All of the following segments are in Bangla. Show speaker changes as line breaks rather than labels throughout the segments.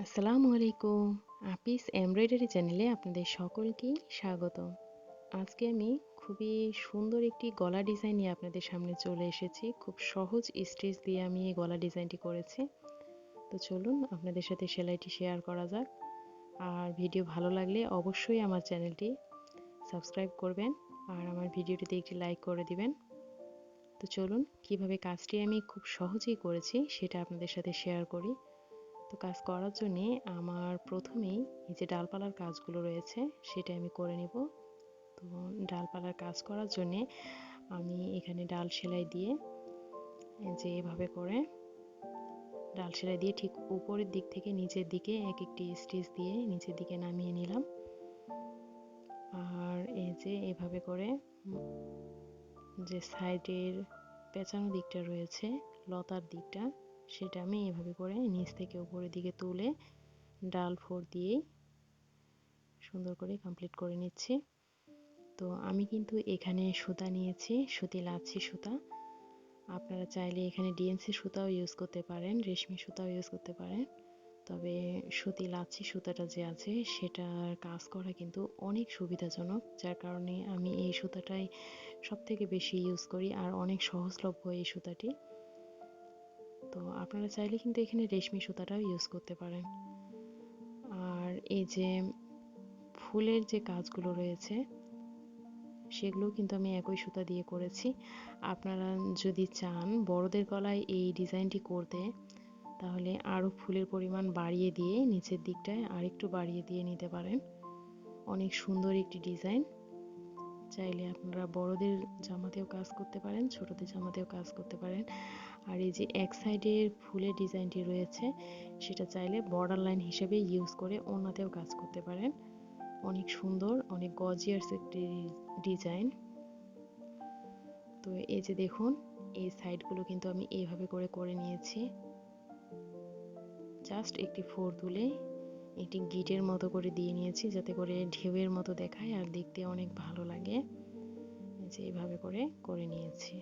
আসসালামু আলাইকুম। আপিস এমব্রয়ডারি চ্যানেলে আপনাদের সকলকেই স্বাগতম। আজকে আমি খুবই সুন্দর একটি গলা ডিজাইন নিয়ে আপনাদের সামনে চলে এসেছি। খুব সহজ স্টিচ দিয়ে আমি এই গলা ডিজাইনটি করেছি। তো চলুন আপনাদের সাথে সেলাইটি শেয়ার করা যাক। আর ভিডিও ভালো লাগলে অবশ্যই আমার চ্যানেলটি সাবস্ক্রাইব করবেন আর আমার ভিডিওটিতে একটি লাইক করে দিবেন। তো চলুন কিভাবে কাজটি আমি খুব সহজেই করেছি সেটা আপনাদের সাথে শেয়ার করি। তো কাজ করার জন্যে আমার প্রথমেই এই যে ডালপালার কাজগুলো রয়েছে সেটা আমি করে নেব। তো ডালপালার কাজ করার জন্যে আমি এখানে ডাল সেলাই দিয়ে যে এভাবে করে ডাল সেলাই দিয়ে ঠিক উপরের দিক থেকে নিচের দিকে এক একটি স্টিচ দিয়ে নিচের দিকে নামিয়ে নিলাম। আর এই যে এভাবে করে যে সাইডের পেঁচানো দিকটা রয়েছে লতার দিকটা সেটা আমি এভাবে করে নিচ থেকে উপরের দিকে তুলে ডাল ফোর দিয়েই সুন্দর করে কমপ্লিট করে নিচ্ছি। তো আমি কিন্তু এখানে সুতা নিয়েছি সুতি লাচ্ছি সুতা। আপনারা চাইলে এখানে ডিএনসি সুতাও ইউজ করতে পারেন, রেশমি সুতাও ইউজ করতে পারেন। তবে সুতি লাচ্ছি সুতাটা যে আছে সেটার কাজ করা কিন্তু অনেক সুবিধাজনক, যার কারণে আমি এই সুতাটাই সব থেকে বেশি ইউজ করি আর অনেক সহজলভ্য এই সুতাটি। তো আপনারা চাইলে কিন্তু এখানে রেশমি সুতাটাও ইউজ করতে পারেন। আর এই যে ফুলের যে কাজগুলো রয়েছে সেগুলো কিন্তু আমি একই সুতা দিয়ে করেছি। আপনারা যদি চান বড়দের গলায় এই ডিজাইনটি করতে তাহলে আরও ফুলের পরিমাণ বাড়িয়ে দিয়ে নিচের দিকটায় আরেকটু বাড়িয়ে দিয়ে নিতে পারেন। অনেক সুন্দর একটি ডিজাইন, চাইলে আপনারা বড়দের জামাতেও কাজ করতে পারেন, ছোটদের জামাতেও কাজ করতে পারেন। আর এই যে এক সাইডের ফুলের ডিজাইনটি রয়েছে সেটা চাইলে বর্ডার লাইন হিসেবে ইউজ করে ওড়নাতেও কাজ করতে পারেন। অনেক সুন্দর, অনেক গর্জিয়াস একটি ডিজাইন। তো এই যে দেখুন এই সাইডগুলো কিন্তু আমি এইভাবে করে করে নিয়েছি। জাস্ট একটি ফোর তুলে একটি গিটের মতো করে দিয়ে নিয়েছি যাতে করে ঢেউয়ের মতো দেখায় আর দেখতে অনেক ভালো লাগে। এই যে এইভাবে করে করে নিয়েছি।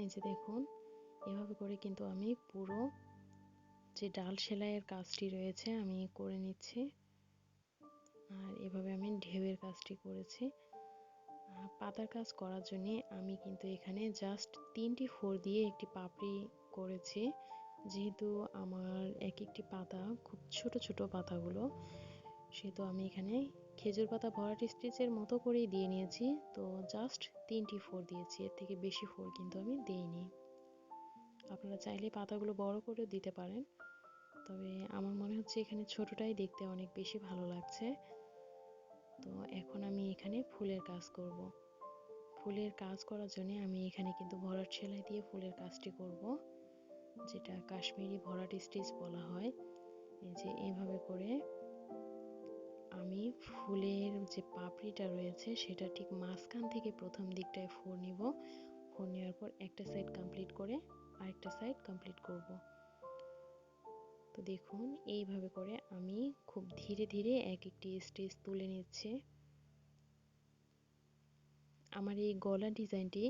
এই যে দেখুন এভাবে করে কিন্তু আমি পুরো যে ডাল সেলাইয়ের কাজটি রয়েছে আমি করে নিচ্ছি। আর এভাবে আমি ঢেউয়ের কাজটি করেছি। পাতার কাজ করার জন্য আমি কিন্তু এখানে জাস্ট 3টি ফোর দিয়ে একটি পাপড়ি করেছি। যেহেতু আমার এক একটি পাতা খুব ছোট ছোট পাতাগুলো, সেহেতু আমি এখানে খেজুর পাতা ভরাট স্টিচের মতো করেই দিয়ে নিয়েছি। তো জাস্ট 3টি ফোর দিয়েছি, এর থেকে বেশি ফোর কিন্তু আমি দেইনি। আপনারা চাইলে পাতাগুলো বড় করেও দিতে পারেন, তবে আমার মনে হচ্ছে এখানে ছোটটাই দেখতে অনেক বেশি ভালো লাগছে। তো এখন আমি এখানে ফুলের কাজ করব। ফুলের কাজ করার জন্য আমি এখানে কিন্তু ভরাট সেলাই দিয়ে ফুলের কাজটি করব, যেটা কাশ্মীরি ভরাট স্টিচ বলা হয়। এই যে এইভাবে করে আমি ফুলের যে পাপড়িটা রয়েছে সেটা ঠিক মাঝখান থেকে প্রথম দিকটায় ফোর নিব। ফোর নেওয়ার পর একটা সাইড কমপ্লিট করে আরেকটা সাইড কমপ্লিট করব। তো দেখুন এইভাবে করে আমি খুব ধীরে ধীরে এক একটি স্টিচ তুলে নিচ্ছি। আমার এই গলা ডিজাইনটি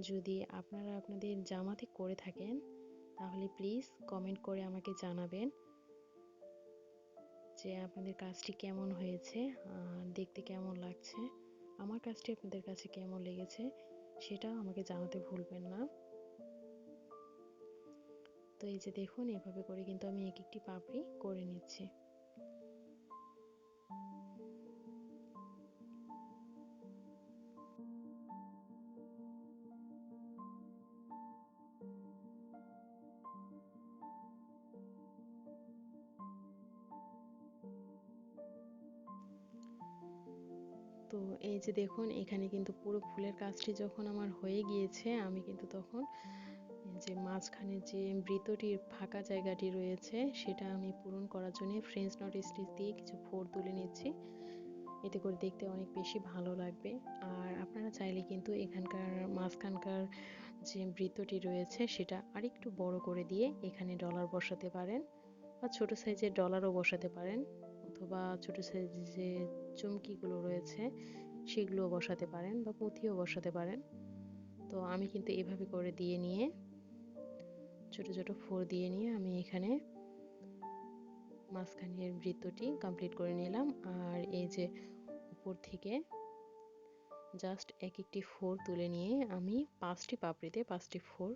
যদি আপনারা আপনাদের জামাতে করে থাকেন তাহলে প্লিজ কমেন্ট করে আমাকে জানাবেন যে আপনাদের কাজটি কেমন হয়েছে আর দেখতে কেমন লাগছে। আমার কাজটি আপনাদের কাছে কেমন লেগেছে সেটাও আমাকে জানাতে ভুলবেন না। তো এই যে দেখুন এভাবে করে কিন্তু আমি এক একটি পাপড়ি করে নিচ্ছি। তো এই যে দেখুন এখানে কিন্তু পুরো ফুলের কাজটি যখন আমার হয়ে গিয়েছে আমি কিন্তু তখন যে মাঝখানে যে বৃত্তটির ফাঁকা জায়গাটি রয়েছে সেটা আমি পূরণ করার জন্য ফ্রেঞ্চ নট স্টিচ দিয়ে কিছু ফোর তুলে নিচ্ছি। এতে করে দেখতে অনেক বেশি ভালো লাগবে। আর আপনারা চাইলে কিন্তু এখানকার মাঝখানকার যে বৃত্তটি রয়েছে সেটা আরেকটু বড় করে দিয়ে এখানে ডলার বসাতে পারেন, বা ছোট সাইজের ডলারও বসাতে পারেন, অথবা ছোট সাইজের যে চুমকিগুলো রয়েছে সেগুলো বসাতে পারেন বা পুঁথিও বসাতে পারেন। তো আমি কিন্তু এভাবে করে দিয়ে নিয়ে ছোট ছোট ফোর দিয়ে নিয়ে আমি এখানে মাঝখানের বৃত্তটি কমপ্লিট করে নিলাম। আর এই যে উপর থেকে জাস্ট এক একটি ফোর তুলে নিয়ে আমি 5টি পাপড়িতে 5টি ফোর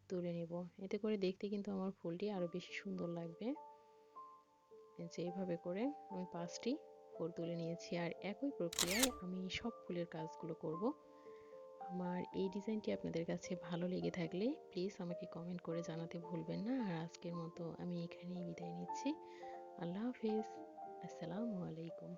তুলে নেব। এতে করে দেখতে কিন্তু আমার ফুলটি আরো বেশি সুন্দর লাগবে। যে এইভাবে করে আমি 5টি ফোর তুলে নিয়েছি। আর একই প্রক্রিয়ায় আমি সব ফুলের কাজগুলো করব। আমার এই ডিজাইনটি আপনাদের কাছে ভালো লেগে থাকলে প্লিজ আমাকে কমেন্ট করে জানাতে ভুলবেন না। আর আজকের মতো আমি এখানেই বিদায় নিচ্ছি। আল্লাহ হাফিজ। আসসালামু আলাইকুম।